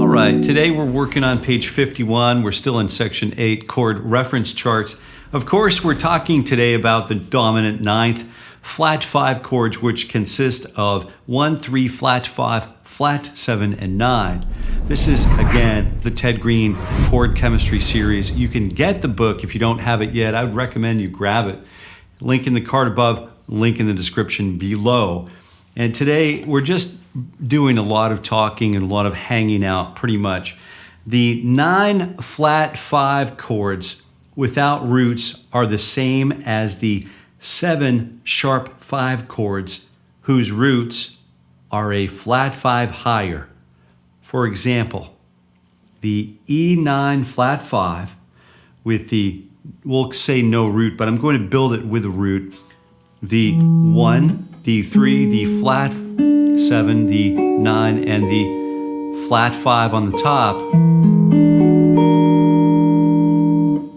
All right, today we're working on page 51. We're still in section 8, chord reference charts. Of course, we're talking today about the dominant ninth flat 5 chords, which consist of 1, 3, flat 5, flat 7, and 9. This is, again, the Ted Greene chord chemistry series. You can get the book if you don't have it yet. I would recommend you grab it. Link in the card above, link in the description below. And today we're just doing a lot of talking and a lot of hanging out, pretty much. The 9 flat 5 chords without roots are the same as the 7 sharp 5 chords whose roots are a flat 5 higher. For example, the E9 flat 5 with the, we'll say no root, but I'm going to build it with a root. The 1, the 3, the flat 7, the 9, and the flat 5 on the top.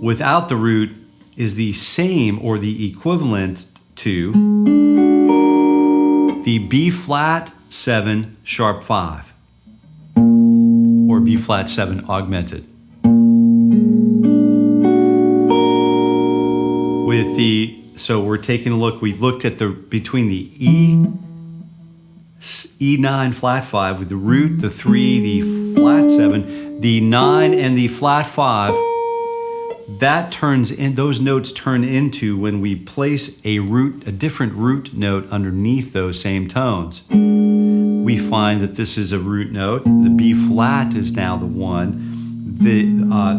Without the root is the same or the equivalent to the B flat 7 sharp 5 or B flat 7 augmented. With the, so we're taking a look, we looked at the, between the E9 flat 5 with the root, the 3, the flat 7, the 9, and the flat 5, that turns in, those notes turn into when we place a root, a different root note underneath those same tones. We find that this is a root note. The B flat is now the 1.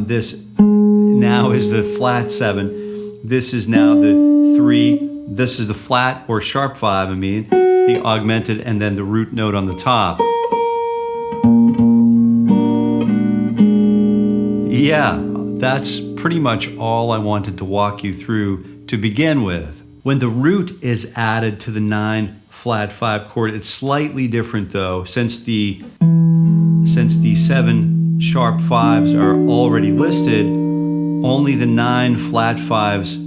This now is the flat 7. This is now the 3. This is the flat or sharp 5, I mean, the augmented, and then the root note on the top. Yeah, that's pretty much all I wanted to walk you through to begin with. When the root is added to the 9 flat 5 chord, it's slightly different though, since the 7 sharp 5s are already listed, only the 9 flat 5s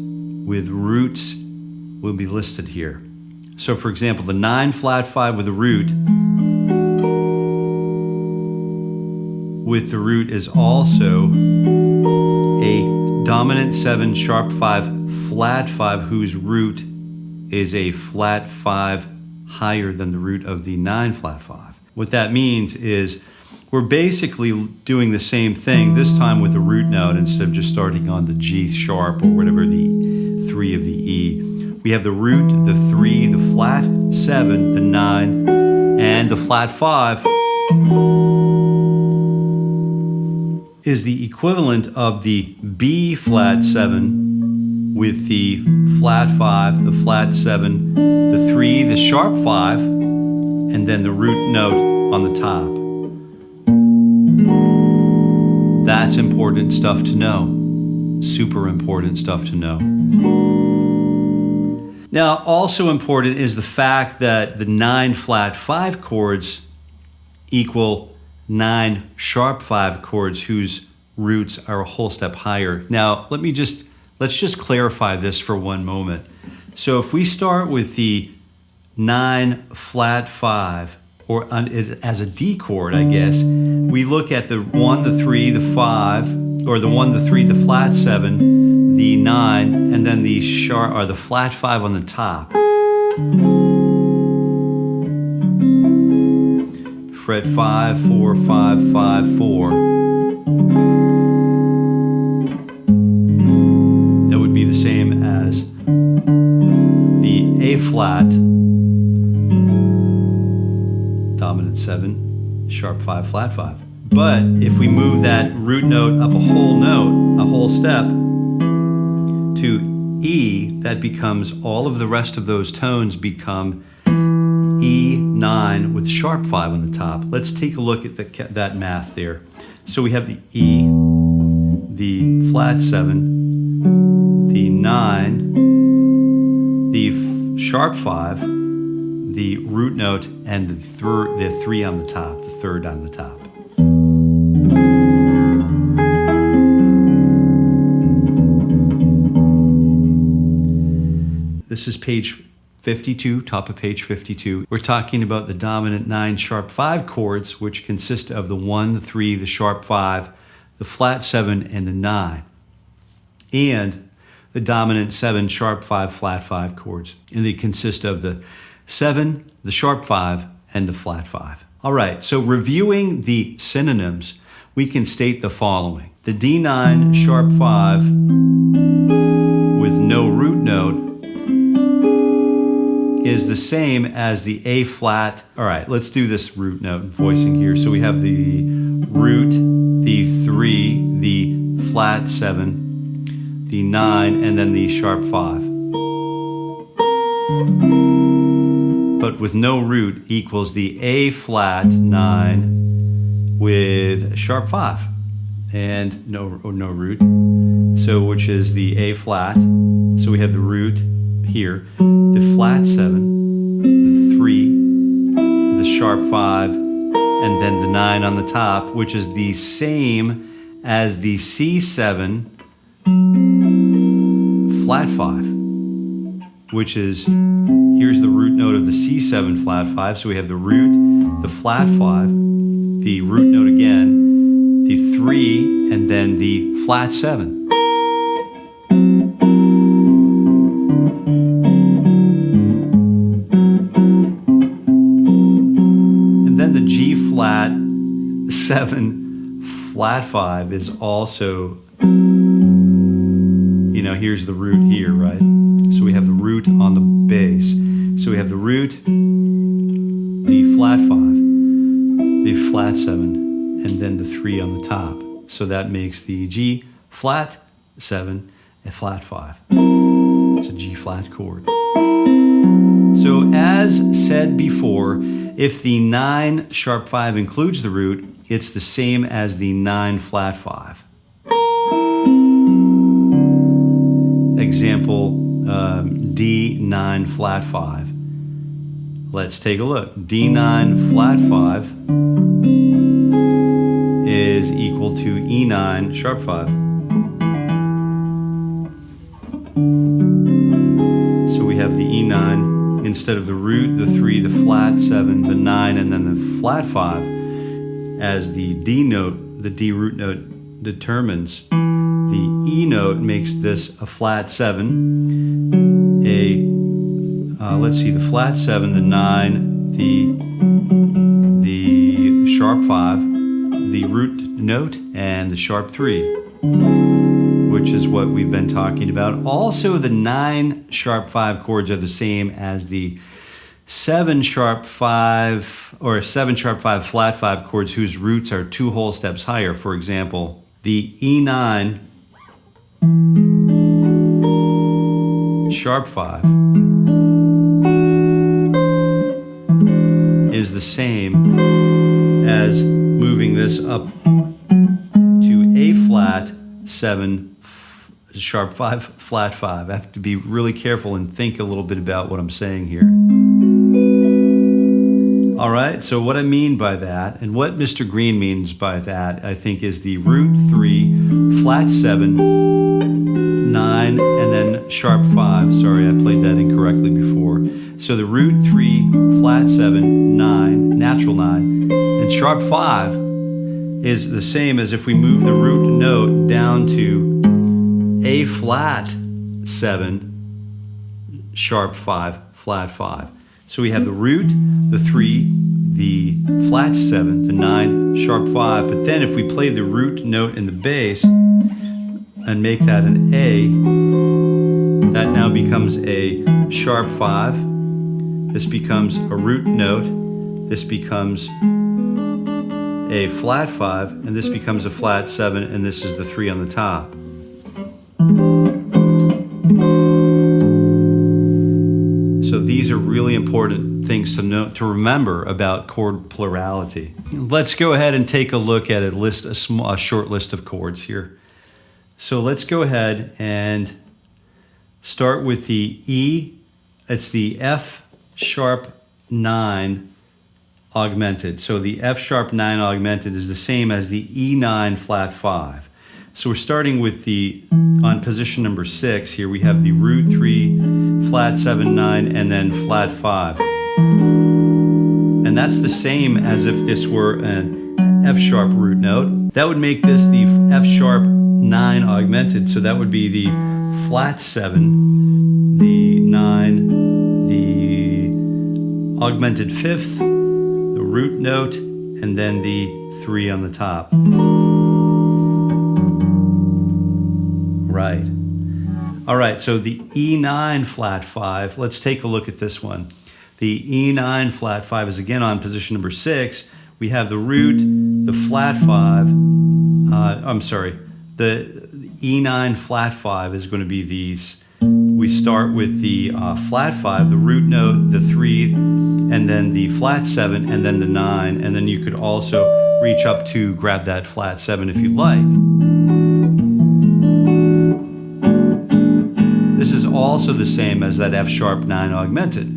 with roots will be listed here. So for example, the 9 flat 5 with a root is also a dominant 7 sharp 5 flat 5 whose root is a flat 5 higher than the root of the 9 flat 5. What that means is we're basically doing the same thing, this time with a root note instead of just starting on the G sharp or whatever, the 3 of the E. We have the root, the 3, the flat 7, the 9, and the flat 5 is the equivalent of the B flat 7 with the flat 5, the flat 7, the 3, the sharp 5, and then the root note on the top. That's important stuff to know. Super important stuff to know. Now, also important is the fact that the 9 flat 5 chords equal 9 sharp 5 chords whose roots are a whole step higher. Now, let's just clarify this for one moment. So if we start with the 9 flat 5, or as a D chord, I guess, we look at the 1, the 3, the 5, or the 1, the 3, the flat 7, the 9, and then the sharp or the flat 5 on the top. Fret 5, 4, 5, 5, 4. That would be the same as the A flat, dominant 7, sharp 5, flat 5. But if we move that root note up a whole step to E, that becomes, all of the rest of those tones become E9 with sharp 5 on the top. Let's take a look at that math there. So we have the E, the flat 7, the 9, the sharp 5, the root note, and the 3 on the top, the third on the top. This is page 52, top of page 52. We're talking about the dominant 9 sharp 5 chords, which consist of the 1, the 3, the sharp 5, the flat 7, and the 9. And the dominant 7 sharp 5 flat 5 chords. And they consist of the 7, the sharp 5, and the flat 5. All right, so reviewing the synonyms, we can state the following. The D9 sharp 5 with no root note is the same as the A flat. All right, let's do this root note voicing here. So we have the root, the 3, the flat 7, the 9, and then the sharp 5. But with no root equals the A flat 9 with sharp 5 and no root. So which is the A flat. So we have the root here, the flat 7, the 3, the sharp 5, and then the 9 on the top, which is the same as the C7 flat 5, which is, here's the root note of the C7 flat 5. So we have the root, the flat 5, the root note again, the 3, and then the flat 7. And then the G flat 7 flat 5 is also, here's the root here, right? So we have the root on the bass. So we have the root, the flat 5, the flat 7, and then the 3 on the top. So that makes the G flat 7 a flat 5. It's a G flat chord. So as said before, if the 9 sharp 5 includes the root, it's the same as the 9 flat 5. Example, D9 flat 5. Let's take a look. D9 flat 5 is equal to E9 sharp 5. So we have the E9 instead of the root, the 3, the flat 7, the 9, and then the flat 5 as the D note, the D root note determines. The E note makes this a flat 7, the flat 7, the 9, the sharp 5, the root note, and the sharp 3, which is what we've been talking about. Also, the 9 sharp 5 chords are the same as the 7 sharp 5 or 7 sharp 5 flat 5 chords whose roots are 2 whole steps higher. For example, the E9 sharp 5 is the same as moving this up to A flat 7 sharp 5 flat 5. I have to be really careful and think a little bit about what I'm saying here. All right, so what I mean by that, and what Mr. Greene means by that, I think is the root 3, flat 7, 9, and then sharp 5. Sorry, I played that incorrectly before. So the root 3, flat 7, 9, natural 9, and sharp 5 is the same as if we move the root note down to A flat 7, sharp 5, flat 5. So we have the root, the 3, the flat 7, the 9, sharp 5. But then if we play the root note in the bass and make that an A, that now becomes a sharp 5. This becomes a root note. This becomes a flat 5. And this becomes a flat 7. And this is the 3 on the top. So these are really important things to know, to remember about chord plurality. Let's go ahead and take a look at a short list of chords here. So let's go ahead and start with the E. It's the F sharp 9 augmented. So the F sharp 9 augmented is the same as the E9 flat 5. So we're starting with on position number 6 here. We have the root 3, flat 7, 9, and then flat 5. And that's the same as if this were an F sharp root note. That would make this the F sharp 9 augmented, so that would be the flat 7, the 9, the augmented 5th, the root note, and then the 3 on the top. Right. All right, so the E9 flat 5, let's take a look at this one. The E9 flat 5 is again on position number 6. We have the root, the flat 5, the E9 flat 5 is going to be these. We start with the flat 5, the root note, the 3, and then the flat 7, and then the 9, and then you could also reach up to grab that flat 7 if you'd like. This is also the same as that F sharp 9 augmented,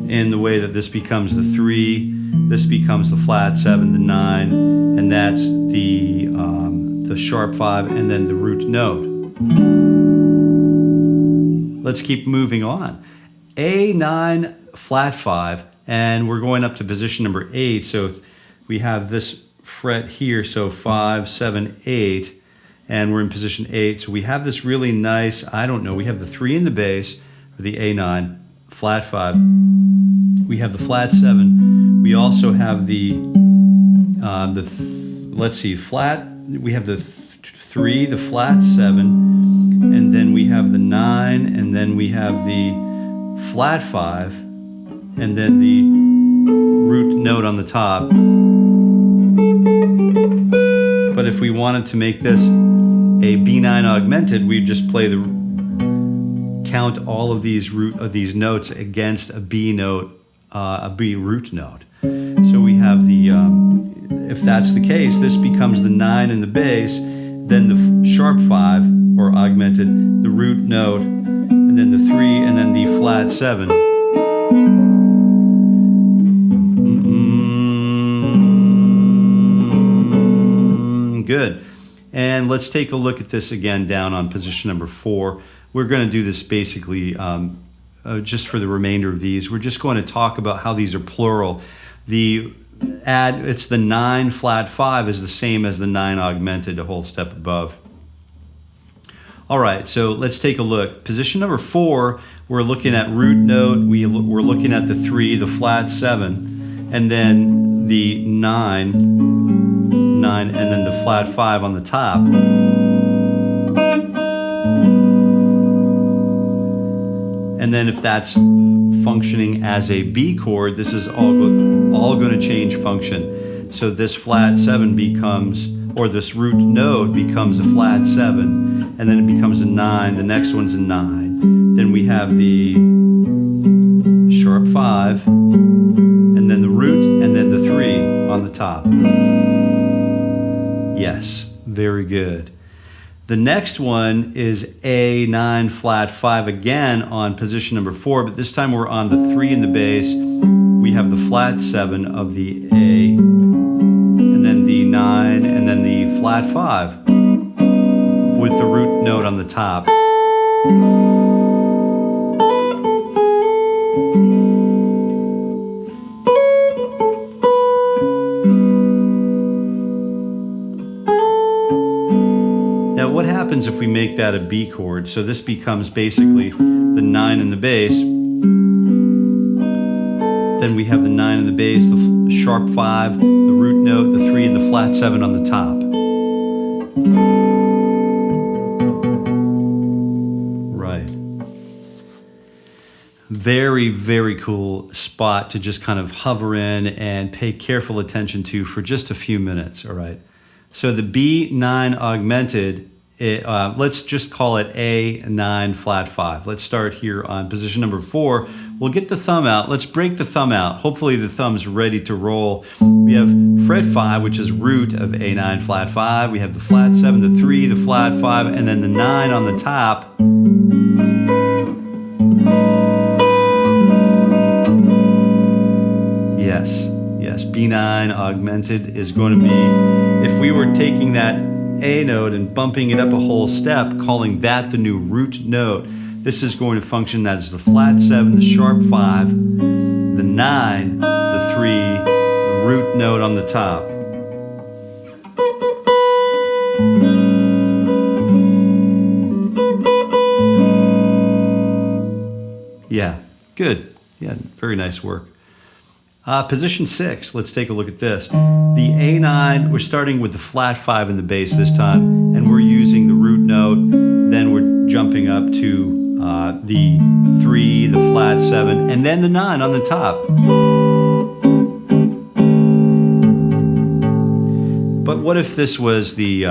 in the way that this becomes the 3, this becomes the flat 7, the 9, and that's the sharp 5, and then the root note. Let's keep moving on. A9 flat 5, and we're going up to position number 8. So we have this fret here, so 5, 7, 8, and we're in position 8. So we have this really nice, we have the 3 in the bass for the A9 flat 5. We have the flat 7. We also have flat. We have the 3, the flat 7, and then we have the 9, and then we have the flat 5, and then the root note on the top. But if we wanted to make this a B9 augmented, we'd just play count all of these notes against a B note, a B root note. So we have if that's the case, this becomes the 9 in the bass, then the sharp 5, or augmented, the root note, and then the 3, and then the flat 7. Good. And let's take a look at this again down on position number 4. We're going to do this basically just for the remainder of these. We're just going to talk about how these are plural. It's the 9 flat 5 is the same as the 9 augmented, a whole step above. All right, so let's take a look. Position number 4, we're looking at root note. We're looking at the 3, the flat 7, and then the 9, and then the flat 5 on the top. And then if that's functioning as a B chord, this is all going to change function. So this flat 7 becomes, or this root note becomes a flat 7, and then it becomes a 9. The next one's a 9. Then we have the sharp 5, and then the root, and then the 3 on the top. Yes, very good. The next one is A9 flat 5 again on position number 4, but this time we're on the 3 in the bass. We have the flat 7 of the A, and then the 9, and then the flat 5 with the root note on the top. Now what happens if we make that a B chord? So this becomes basically the 9 in the bass. Then we have the 9 in the bass, the sharp 5, the root note, the 3, and the flat 7 on the top. Right. Very, very cool spot to just kind of hover in and pay careful attention to for just a few minutes, all right? So the B9 augmented, let's just call it A9 flat 5. Let's start here on position number 4. We'll get the thumb out. Let's break the thumb out. Hopefully the thumb's ready to roll. We have fret 5, which is root of A9 flat 5. We have the flat 7, the 3, the flat 5, and then the 9 on the top. Yes, B9 augmented is going to be, if we were taking that A note and bumping it up a whole step, calling that the new root note, this is going to function as the flat 7, the sharp 5, the 9, the 3, the root note on the top. Yeah, good. Yeah, very nice work. Position 6, let's take a look at this. The A9, we're starting with the flat 5 in the bass this time, and we're using the root note. Then we're jumping up to the 3, the flat 7, and then the 9 on the top. But what if this was the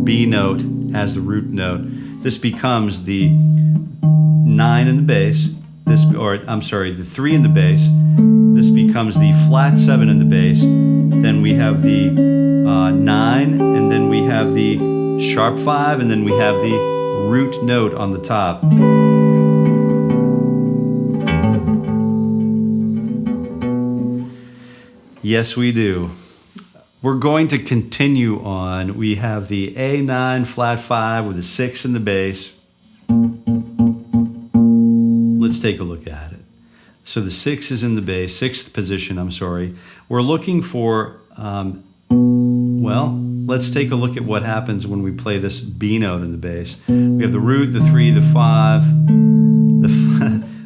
B note as the root note? This becomes the 9 in the bass. The 3 in the bass. This becomes the flat 7 in the bass. Then we have the 9, and then we have the sharp 5, and then we have the root note on the top. Yes, we do. We're going to continue on. We have the A9 flat 5 with a 6 in the bass. Let's take a look at it. So the 6 is in the bass, 6th position, I'm sorry. We're looking for, well, let's take a look at what happens when we play this B note in the bass. We have the root, the 3, the 5,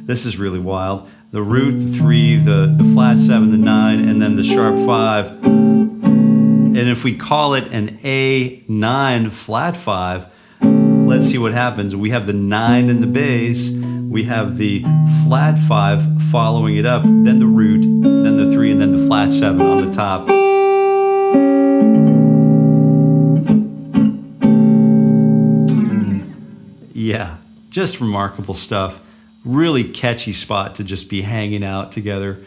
this is really wild. The root, the 3, the flat 7, the 9, and then the sharp 5. And if we call it an A9 flat 5, let's see what happens. We have the 9 in the bass, we have the flat 5 following it up, then the root, then the 3, and then the flat 7 on the top. Yeah, just remarkable stuff. Really catchy spot to just be hanging out together.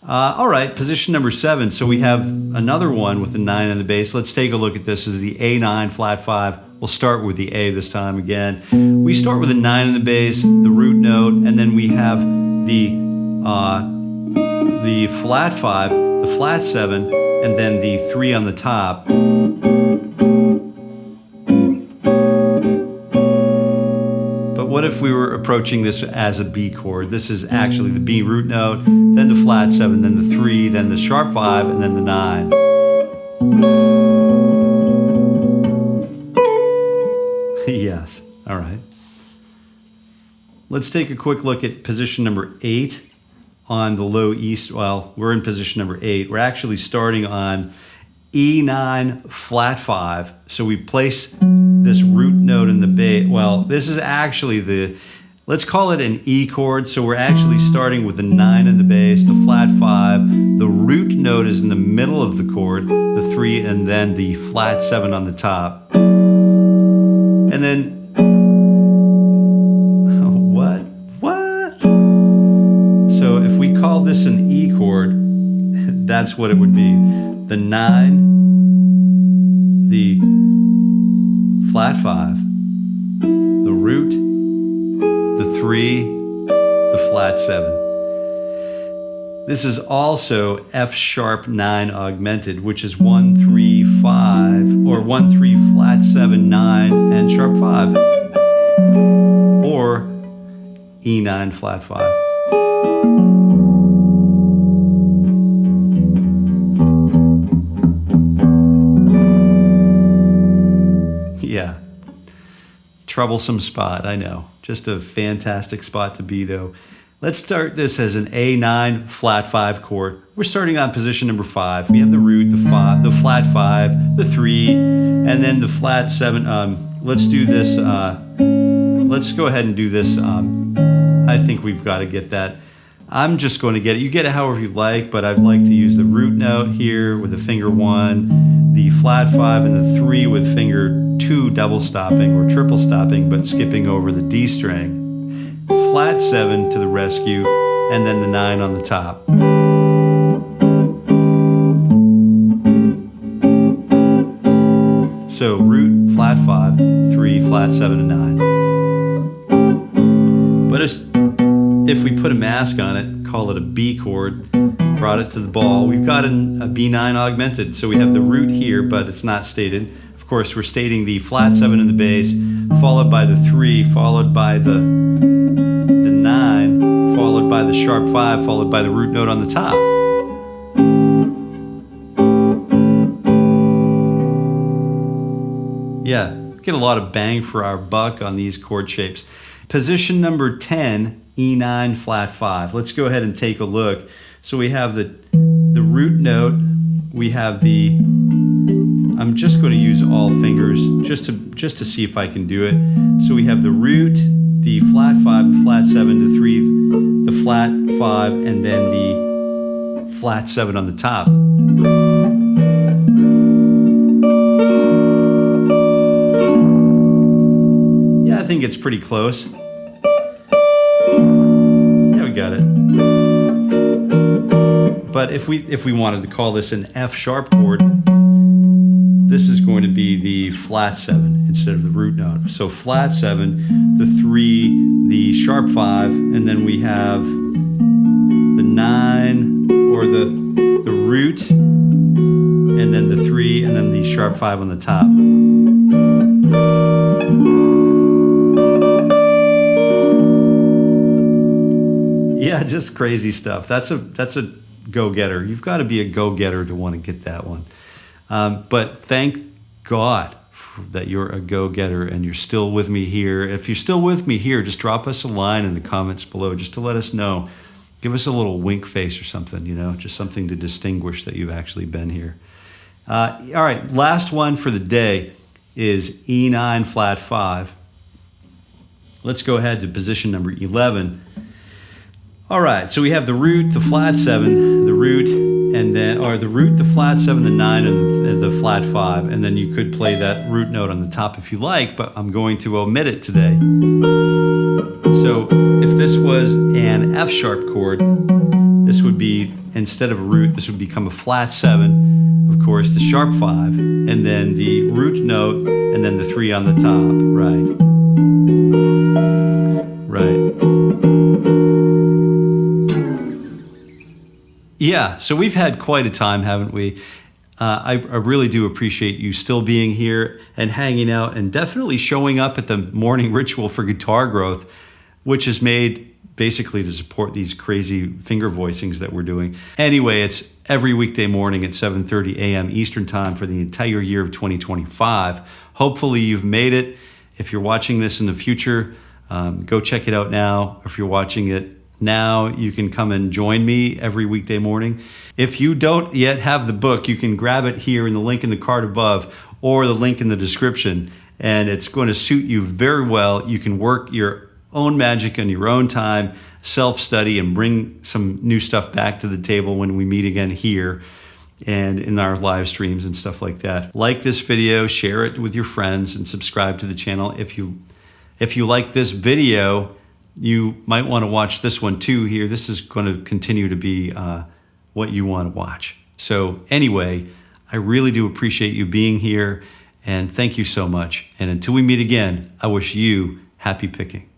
All right, position number 7. So we have another one with the 9 in the bass. Let's take a look at this. This is the A9 flat 5. We'll start with the A this time again. We start with a 9 in the bass, the root note, and then we have the flat 5, the flat 7, and then the 3 on the top. But what if we were approaching this as a B chord? This is actually the B root note, then the flat 7, then the 3, then the sharp 5, and then the 9. Yes, all right. Let's take a quick look at position number 8 on the low E. Well, we're in position number 8. We're actually starting on E9 flat 5. So we place this root note in the bass. Well, this is actually let's call it an E chord. So we're actually starting with the 9 in the bass, the flat 5. The root note is in the middle of the chord, the 3, and then the flat 7 on the top. And then, what? So if we call this an E chord, that's what it would be. The 9, the flat 5, the root, the 3, the flat 7. This is also F sharp 9 augmented, which is 1, 3, 5, or 1, 3, flat 7, 9, and sharp 5. Or E9 flat 5. Yeah, troublesome spot, I know. Just a fantastic spot to be, though. Let's start this as an A9 flat 5 chord. We're starting on position number 5. We have the root, the flat 5, the 3, and then the flat 7. Let's do this. Let's go ahead and do this. I think we've got to get that. I'm just going to get it. You get it however you like, but I'd like to use the root note here with the finger 1, the flat 5, and the 3 with finger 2 double stopping or triple stopping, but skipping over the D string. Flat 7 to the rescue, and then the 9 on the top. So root, flat 5, 3, flat 7, and 9. But if we put a mask on it, call it a B chord, brought it to the ball, we've got a B9 augmented. So we have the root here, but it's not stated. Of course, we're stating the flat 7 in the bass, followed by the 3, followed by the 9, followed by the sharp 5, followed by the root note on the top. Yeah, get a lot of bang for our buck on these chord shapes. Position number 10, E9 flat 5. Let's go ahead and take a look. So we have the root note, we have the, I'm just going to use all fingers just to see if I can do it. So we have the root, the flat 5, the flat 7, the 3, the flat 5, and then the flat 7 on the top. Yeah, I think it's pretty close. Yeah, we got it. But if we wanted to call this an F sharp chord, this is going to be the flat 7 instead of the root note. So flat 7, the 3, the sharp 5, and then we have the 9 or the root, and then the 3, and then the sharp 5 on the top. Yeah, just crazy stuff. That's a go-getter. You've got to be a go-getter to want to get that one. But thank God that you're a go-getter and you're still with me here. If you're still with me here, just drop us a line in the comments below just to let us know. Give us a little wink face or something, you know, just something to distinguish that you've actually been here. All right, last one for the day is E9 flat 5. Let's go ahead to position number 11. All right, so we have the root, the flat 7, the root, and then, or the root, the flat 7, the 9, and the flat 5, and then you could play that root note on the top if you like, but I'm going to omit it today. So if this was an F sharp chord, this would be, instead of a root, this would become a flat 7, of course, the sharp 5, and then the root note, and then the 3 on the top, right? Right. Yeah, so we've had quite a time, haven't we? I really do appreciate you still being here and hanging out and definitely showing up at the morning ritual for guitar growth, which is made basically to support these crazy finger voicings that we're doing. Anyway, it's every weekday morning at 7:30 a.m. Eastern Time for the entire year of 2025. Hopefully you've made it. If you're watching this in the future, go check it out now. If you're watching it now, you can come and join me every weekday morning. If you don't yet have the book, you can grab it here in the link in the card above or the link in the description, and it's going to suit you very well. You can work your own magic on your own time, self-study, and bring some new stuff back to the table when we meet again here and in our live streams and stuff like that. Like this video, share it with your friends, and subscribe to the channel. If you like this video, you might want to watch this one too here. This is going to continue to be what you want to watch. So anyway, I really do appreciate you being here, and thank you so much. And until we meet again, I wish you happy picking.